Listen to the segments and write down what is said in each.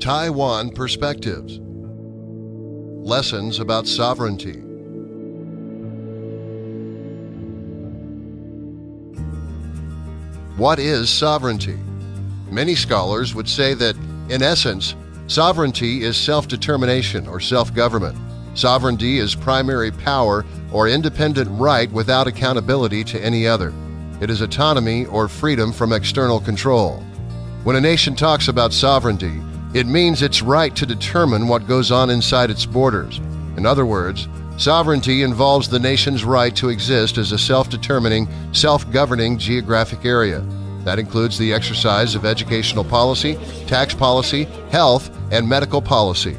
Taiwan Perspectives. Lessons about Sovereignty. What is sovereignty? Many scholars would say that, in essence, sovereignty is self-determination or self-government. Sovereignty is primary power or independent right without accountability to any other. It is autonomy or freedom from external control. When a nation talks about sovereignty, it means its right to determine what goes on inside its borders. In other words, sovereignty involves the nation's right to exist as a self-determining, self-governing geographic area. That includes the exercise of educational policy, tax policy, health and medical policy,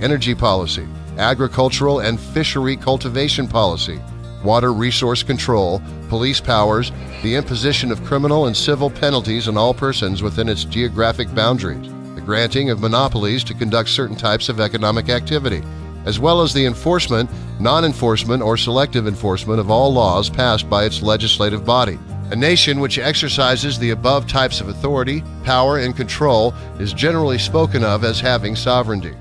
energy policy, agricultural and fishery cultivation policy, water resource control, police powers, the imposition of criminal and civil penalties on all persons within its geographic boundaries, the granting of monopolies to conduct certain types of economic activity, as well as the enforcement, non-enforcement, or selective enforcement of all laws passed by its legislative body. A nation which exercises the above types of authority, power, and control is generally spoken of as having sovereignty.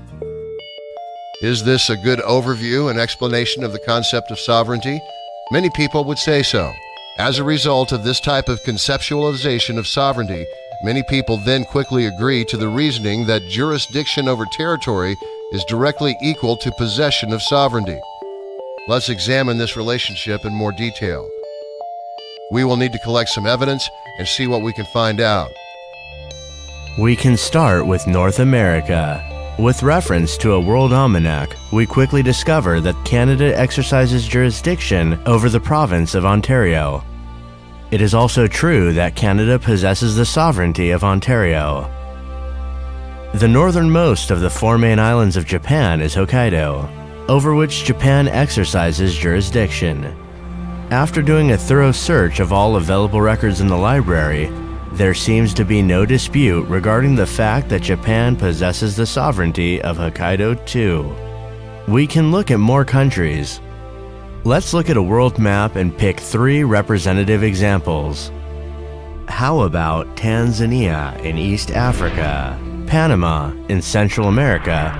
Is this a good overview and explanation of the concept of sovereignty? Many people would say so. As a result of this type of conceptualization of sovereignty, many people then quickly agree to the reasoning that jurisdiction over territory is directly equal to possession of sovereignty. Let's examine this relationship in more detail. We will need to collect some evidence and see what we can find out. We can start with North America. With reference to a world almanac, we quickly discover that Canada exercises jurisdiction over the province of Ontario. It is also true that Canada possesses the sovereignty of Ontario. The northernmost of the four main islands of Japan is Hokkaido, over which Japan exercises jurisdiction. After doing a thorough search of all available records in the library, there seems to be no dispute regarding the fact that Japan possesses the sovereignty of Hokkaido too. We can look at more countries. Let's look at a world map and pick 3 representative examples. How about Tanzania in East Africa, Panama in Central America,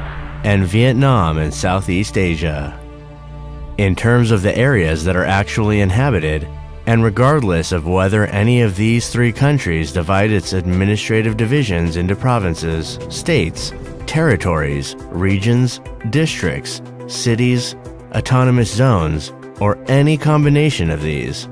and Vietnam in Southeast Asia? In terms of the areas that are actually inhabited, and regardless of whether any of these 3 countries divide its administrative divisions into provinces, states, territories, regions, districts, cities, autonomous zones, or any combination of these,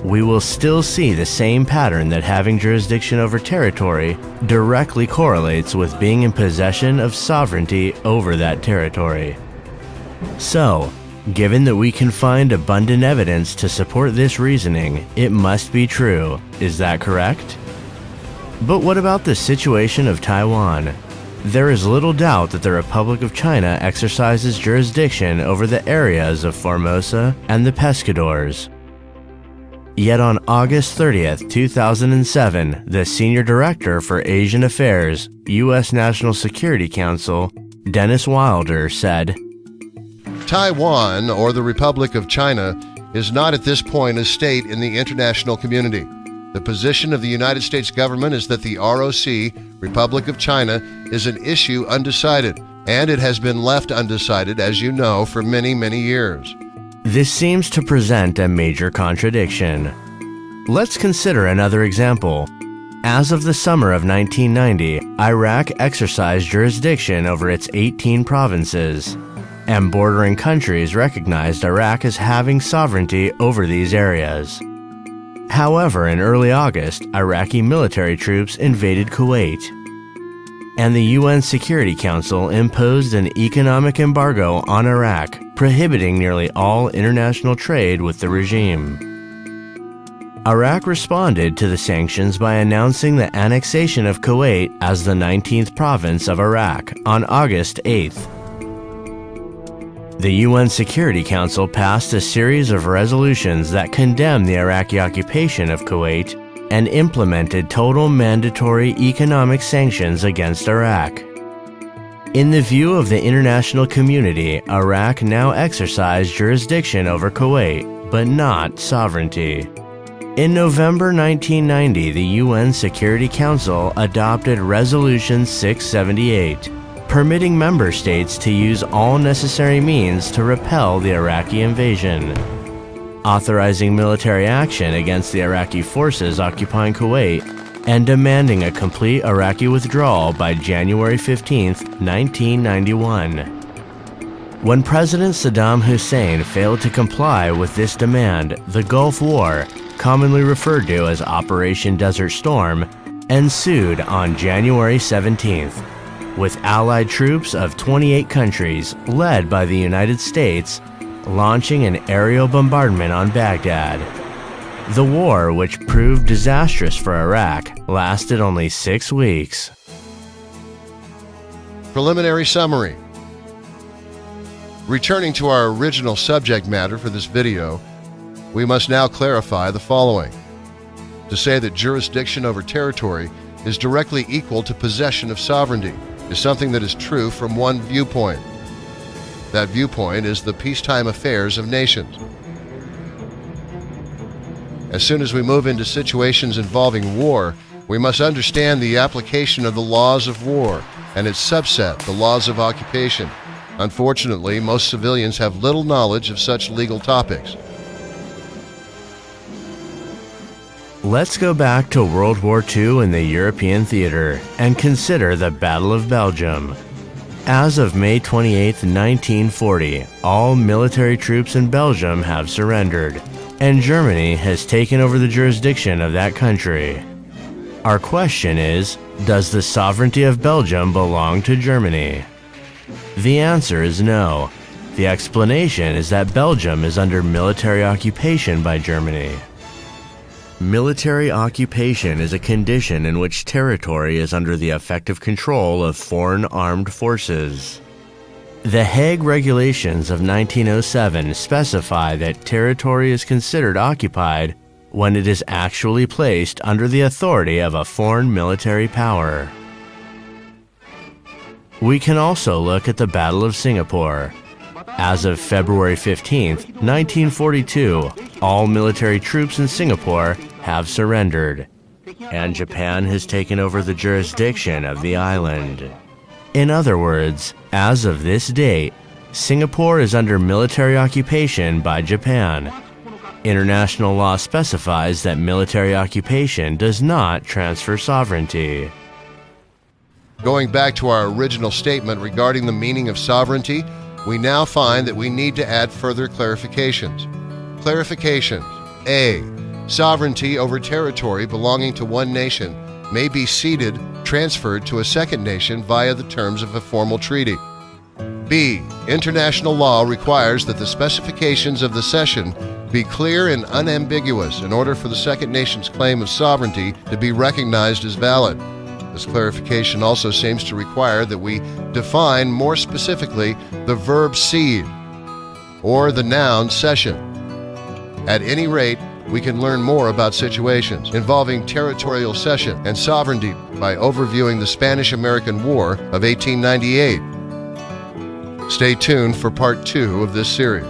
we will still see the same pattern that having jurisdiction over territory directly correlates with being in possession of sovereignty over that territory. So, given that we can find abundant evidence to support this reasoning, it must be true. Is that correct? But what about the situation of Taiwan? There is little doubt that the Republic of China exercises jurisdiction over the areas of Formosa and the Pescadores. Yet on August 30th, 2007, the Senior Director for Asian Affairs, U.S. National Security Council, Dennis Wilder, said, Taiwan, or the Republic of China, is not at this point a state in the international community. The position of the United States government is that the ROC, Republic of China, is an issue undecided, and it has been left undecided, as you know, for many, many years. This seems to present a major contradiction. Let's consider another example. As of the summer of 1990, Iraq exercised jurisdiction over its 18 provinces, and bordering countries recognized Iraq as having sovereignty over these areas. However, in early August, Iraqi military troops invaded Kuwait, and the UN Security Council imposed an economic embargo on Iraq, prohibiting nearly all international trade with the regime. Iraq responded to the sanctions by announcing the annexation of Kuwait as the 19th province of Iraq on August 8th. The UN Security Council passed a series of resolutions that condemned the Iraqi occupation of Kuwait and implemented total mandatory economic sanctions against Iraq. In the view of the international community, Iraq now exercised jurisdiction over Kuwait, but not sovereignty. In November 1990, the UN Security Council adopted Resolution 678, permitting member states to use all necessary means to repel the Iraqi invasion, authorizing military action against the Iraqi forces occupying Kuwait, and demanding a complete Iraqi withdrawal by January 15, 1991. When President Saddam Hussein failed to comply with this demand, the Gulf War, commonly referred to as Operation Desert Storm, ensued on January 17th, with Allied troops of 28 countries, led by the United States, launching an aerial bombardment on Baghdad. The war, which proved disastrous for Iraq, lasted only 6 weeks. Preliminary summary. Returning to our original subject matter for this video, we must now clarify the following. To say that jurisdiction over territory is directly equal to possession of sovereignty is something that is true from one viewpoint. That viewpoint is the peacetime affairs of nations. As soon as we move into situations involving war, we must understand the application of the laws of war and its subset, the laws of occupation. Unfortunately, most civilians have little knowledge of such legal topics. Let's go back to World War II in the European theater and consider the Battle of Belgium. As of May 28, 1940, all military troops in Belgium have surrendered, and Germany has taken over the jurisdiction of that country. Our question is, does the sovereignty of Belgium belong to Germany? The answer is no. The explanation is that Belgium is under military occupation by Germany. Military occupation is a condition in which territory is under the effective control of foreign armed forces. The Hague Regulations of 1907 specify that territory is considered occupied when it is actually placed under the authority of a foreign military power. We can also look at the Battle of Singapore. As of February 15, 1942, all military troops in Singapore have surrendered, and Japan has taken over the jurisdiction of the island. In other words, as of this date, Singapore is under military occupation by Japan. International law specifies that military occupation does not transfer sovereignty. Going back to our original statement regarding the meaning of sovereignty, we now find that we need to add further clarifications. Clarifications. A. Sovereignty over territory belonging to one nation may be ceded, transferred to a second nation via the terms of a formal treaty. B. International law requires that the specifications of the cession be clear and unambiguous in order for the second nation's claim of sovereignty to be recognized as valid. This clarification also seems to require that we define more specifically the verb cede or the noun cession. At any rate, we can learn more about situations involving territorial cession and sovereignty by overviewing the Spanish-American War of 1898. Stay tuned for part 2 of this series.